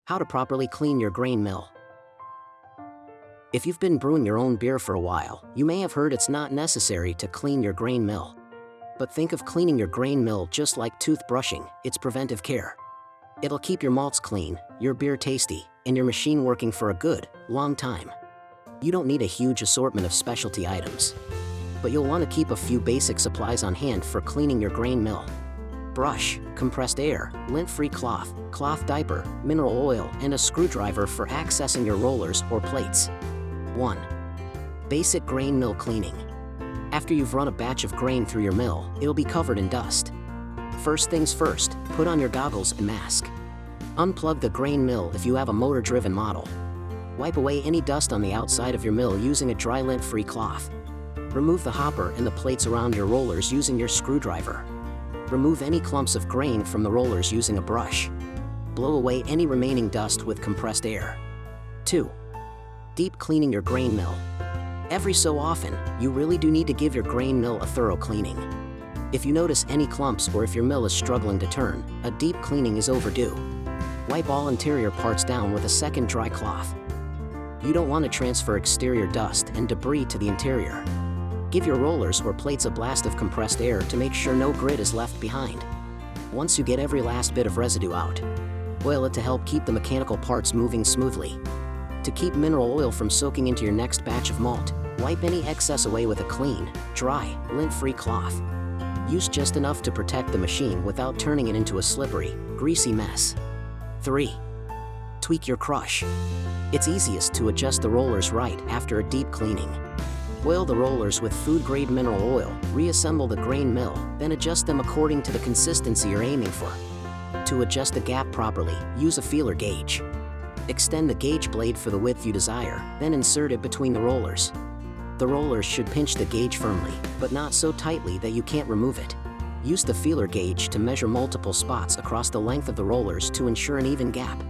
How to properly clean your grain mill. If you've been brewing your own beer for a while, you may have heard it's not necessary to clean your grain mill. But think of cleaning your grain mill just like toothbrushing, it's preventive care. It'll keep your malts clean, your beer tasty, and your machine working for a good, long time. You don't need a huge assortment of specialty items. But you'll want to keep a few basic supplies on hand for cleaning your grain mill. Brush, compressed air, lint-free cloth, cloth diaper, mineral oil, and a screwdriver for accessing your rollers or plates. 1. Basic grain mill cleaning. After you've run a batch of grain through your mill, it'll be covered in dust. First things first, put on your goggles and mask. Unplug the grain mill if you have a motor-driven model. Wipe away any dust on the outside of your mill using a dry lint-free cloth. Remove the hopper and the plates around your rollers using your screwdriver. Remove any clumps of grain from the rollers using a brush. Blow away any remaining dust with compressed air. 2. Deep cleaning your grain mill. Every so often, you really do need to give your grain mill a thorough cleaning. If you notice any clumps or if your mill is struggling to turn, a deep cleaning is overdue. Wipe all interior parts down with a second dry cloth. You don't want to transfer exterior dust and debris to the interior. Give your rollers or plates a blast of compressed air to make sure no grit is left behind. Once you get every last bit of residue out, oil it to help keep the mechanical parts moving smoothly. To keep mineral oil from soaking into your next batch of malt, wipe any excess away with a clean, dry, lint-free cloth. Use just enough to protect the machine without turning it into a slippery, greasy mess. 3. Tweak your crush. It's easiest to adjust the rollers right after a deep cleaning. Oil the rollers with food-grade mineral oil, reassemble the grain mill, then adjust them according to the consistency you're aiming for. To adjust the gap properly, use a feeler gauge. Extend the gauge blade for the width you desire, then insert it between the rollers. The rollers should pinch the gauge firmly, but not so tightly that you can't remove it. Use the feeler gauge to measure multiple spots across the length of the rollers to ensure an even gap.